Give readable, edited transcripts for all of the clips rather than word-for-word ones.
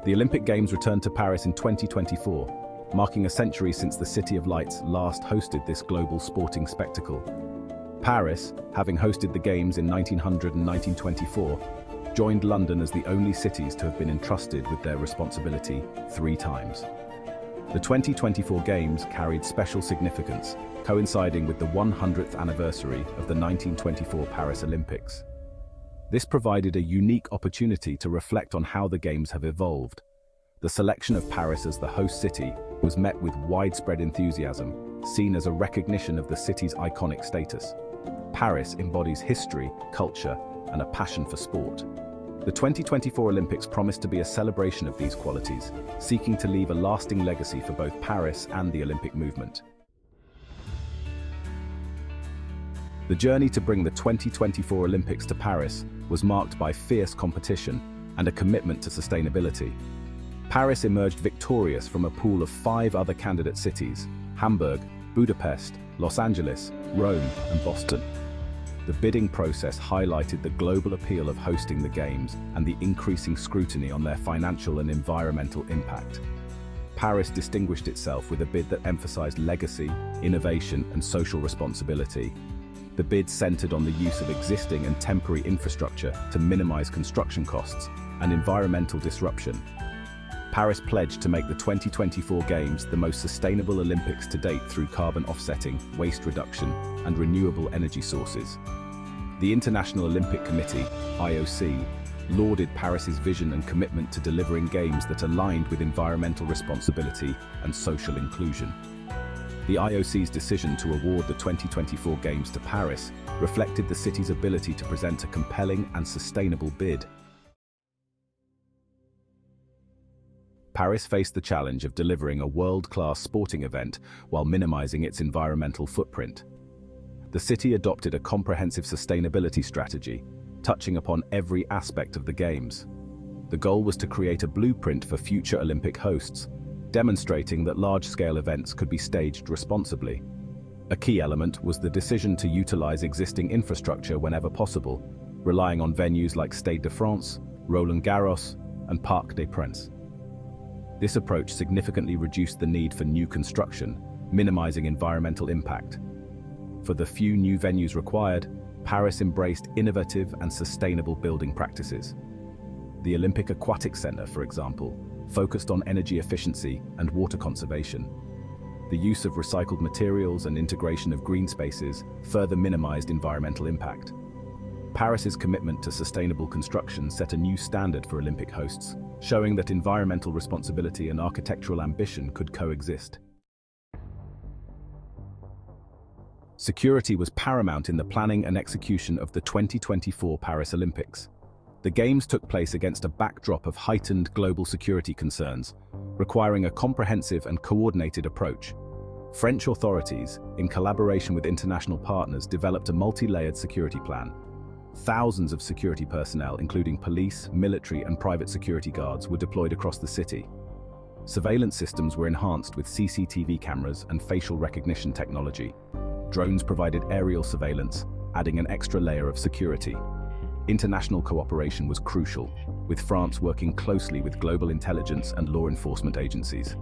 The Olympic Games returned to Paris in 2024, marking a century since the City of Lights last hosted this global sporting spectacle. Paris, having hosted the Games in 1900 and 1924, joined London as the only cities to have been entrusted with their responsibility 3 times. The 2024 Games carried special significance, coinciding with the 100th anniversary of the 1924 Paris Olympics. This provided a unique opportunity to reflect on how the Games have evolved. The selection of Paris as the host city was met with widespread enthusiasm, seen as a recognition of the city's iconic status. Paris embodies history, culture, and a passion for sport. The 2024 Olympics promised to be a celebration of these qualities, seeking to leave a lasting legacy for both Paris and the Olympic movement. The journey to bring the 2024 Olympics to Paris was marked by fierce competition and a commitment to sustainability. Paris emerged victorious from a pool of 5 other candidate cities: Hamburg, Budapest, Los Angeles, Rome, and Boston. The bidding process highlighted the global appeal of hosting the Games and the increasing scrutiny on their financial and environmental impact. Paris distinguished itself with a bid that emphasized legacy, innovation, and social responsibility. The bid centered on the use of existing and temporary infrastructure to minimize construction costs and environmental disruption. Paris pledged to make the 2024 Games the most sustainable Olympics to date through carbon offsetting, waste reduction, and renewable energy sources. The International Olympic Committee, IOC, lauded Paris's vision and commitment to delivering games that aligned with environmental responsibility and social inclusion. The IOC's decision to award the 2024 Games to Paris reflected the city's ability to present a compelling and sustainable bid. Paris faced the challenge of delivering a world-class sporting event while minimizing its environmental footprint. The city adopted a comprehensive sustainability strategy, touching upon every aspect of the Games. The goal was to create a blueprint for future Olympic hosts, demonstrating that large-scale events could be staged responsibly. A key element was the decision to utilize existing infrastructure whenever possible, relying on venues like Stade de France, Roland Garros, and Parc des Princes. This approach significantly reduced the need for new construction, minimizing environmental impact. For the few new venues required, Paris embraced innovative and sustainable building practices. The Olympic Aquatic Center, for example, focused on energy efficiency and water conservation. The use of recycled materials and integration of green spaces further minimized environmental impact. Paris's commitment to sustainable construction set a new standard for Olympic hosts, showing that environmental responsibility and architectural ambition could coexist. Security was paramount in the planning and execution of the 2024 Paris Olympics. The Games took place against a backdrop of heightened global security concerns, requiring a comprehensive and coordinated approach. French authorities, in collaboration with international partners, developed a multi-layered security plan. Thousands of security personnel, including police, military, and private security guards, were deployed across the city. Surveillance systems were enhanced with CCTV cameras and facial recognition technology. Drones provided aerial surveillance, adding an extra layer of security. International cooperation was crucial, with France working closely with global intelligence and law enforcement agencies.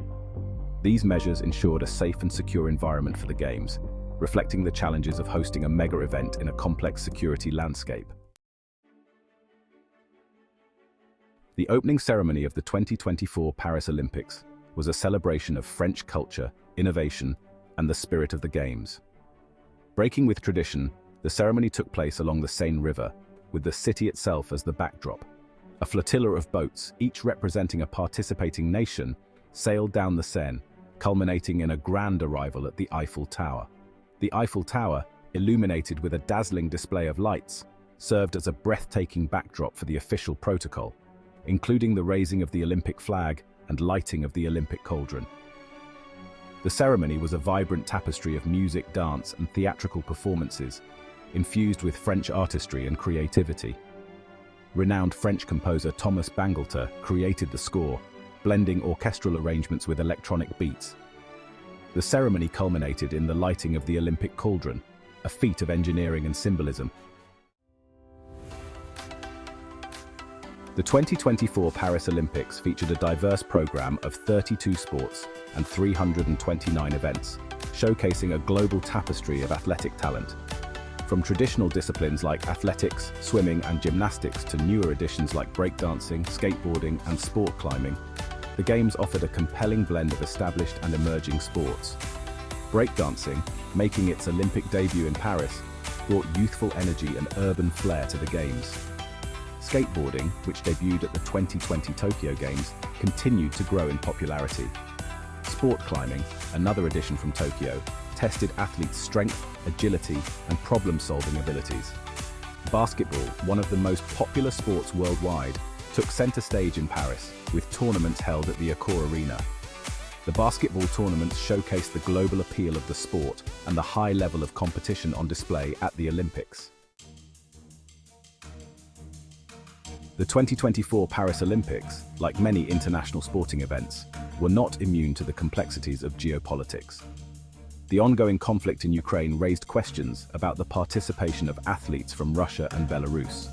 These measures ensured a safe and secure environment for the Games, reflecting the challenges of hosting a mega event in a complex security landscape. The opening ceremony of the 2024 Paris Olympics was a celebration of French culture, innovation, and the spirit of the Games. Breaking with tradition, the ceremony took place along the Seine River, with the city itself as the backdrop. A flotilla of boats, each representing a participating nation, sailed down the Seine, culminating in a grand arrival at the Eiffel Tower. The Eiffel Tower, illuminated with a dazzling display of lights, served as a breathtaking backdrop for the official protocol, including the raising of the Olympic flag and lighting of the Olympic cauldron. The ceremony was a vibrant tapestry of music, dance, and theatrical performances, infused with French artistry and creativity. Renowned French composer Thomas Bangalter created the score, blending orchestral arrangements with electronic beats. The ceremony culminated in the lighting of the Olympic cauldron, a feat of engineering and symbolism. The 2024 Paris Olympics featured a diverse program of 32 sports and 329 events, showcasing a global tapestry of athletic talent. From traditional disciplines like athletics, swimming, and gymnastics to newer additions like breakdancing, skateboarding, and sport climbing, the Games offered a compelling blend of established and emerging sports. Breakdancing, making its Olympic debut in Paris, brought youthful energy and urban flair to the Games. Skateboarding, which debuted at the 2020 Tokyo Games, continued to grow in popularity. Sport climbing, another addition from Tokyo, tested athletes' strength, agility, and problem-solving abilities. Basketball, one of the most popular sports worldwide, took center stage in Paris, with tournaments held at the Accor Arena. The basketball tournaments showcased the global appeal of the sport and the high level of competition on display at the Olympics. The 2024 Paris Olympics, like many international sporting events, were not immune to the complexities of geopolitics. The ongoing conflict in Ukraine raised questions about the participation of athletes from Russia and Belarus.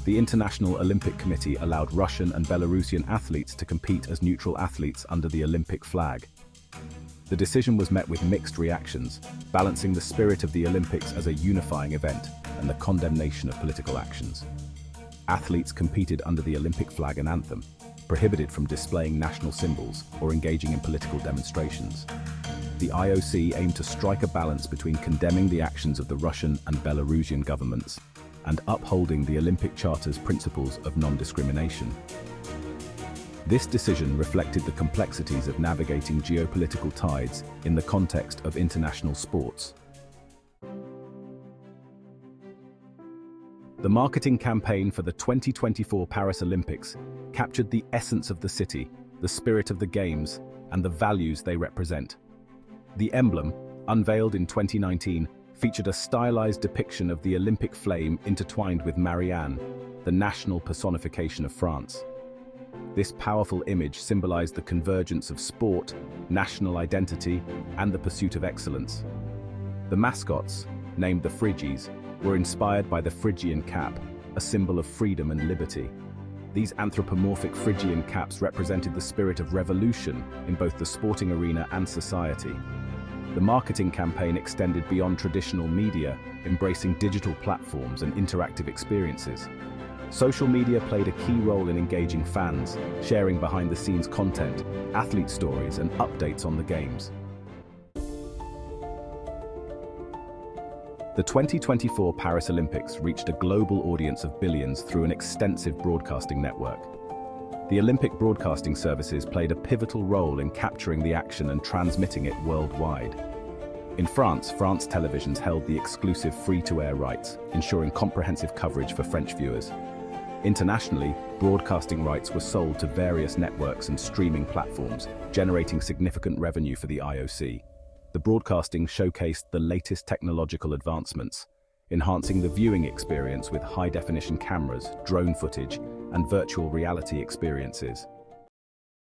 The International Olympic Committee allowed Russian and Belarusian athletes to compete as neutral athletes under the Olympic flag. The decision was met with mixed reactions, balancing the spirit of the Olympics as a unifying event and the condemnation of political actions. Athletes competed under the Olympic flag and anthem, prohibited from displaying national symbols or engaging in political demonstrations. The IOC aimed to strike a balance between condemning the actions of the Russian and Belarusian governments and upholding the Olympic Charter's principles of non-discrimination. This decision reflected the complexities of navigating geopolitical tides in the context of international sports. The marketing campaign for the 2024 Paris Olympics captured the essence of the city, the spirit of the Games, and the values they represent. The emblem, unveiled in 2019, featured a stylized depiction of the Olympic flame intertwined with Marianne, the national personification of France. This powerful image symbolized the convergence of sport, national identity, and the pursuit of excellence. The mascots, named the Phrygies, were inspired by the Phrygian cap, a symbol of freedom and liberty. These anthropomorphic Phrygian caps represented the spirit of revolution in both the sporting arena and society. The marketing campaign extended beyond traditional media, embracing digital platforms and interactive experiences. Social media played a key role in engaging fans, sharing behind-the-scenes content, athlete stories, and updates on the Games. The 2024 Paris Olympics reached a global audience of billions through an extensive broadcasting network. The Olympic broadcasting services played a pivotal role in capturing the action and transmitting it worldwide. In France Televisions held the exclusive free-to-air rights, ensuring comprehensive coverage for French viewers. Internationally, broadcasting rights were sold to various networks and streaming platforms, generating significant revenue for the IOC. The broadcasting showcased the latest technological advancements, enhancing the viewing experience with high-definition cameras, drone footage, and virtual reality experiences.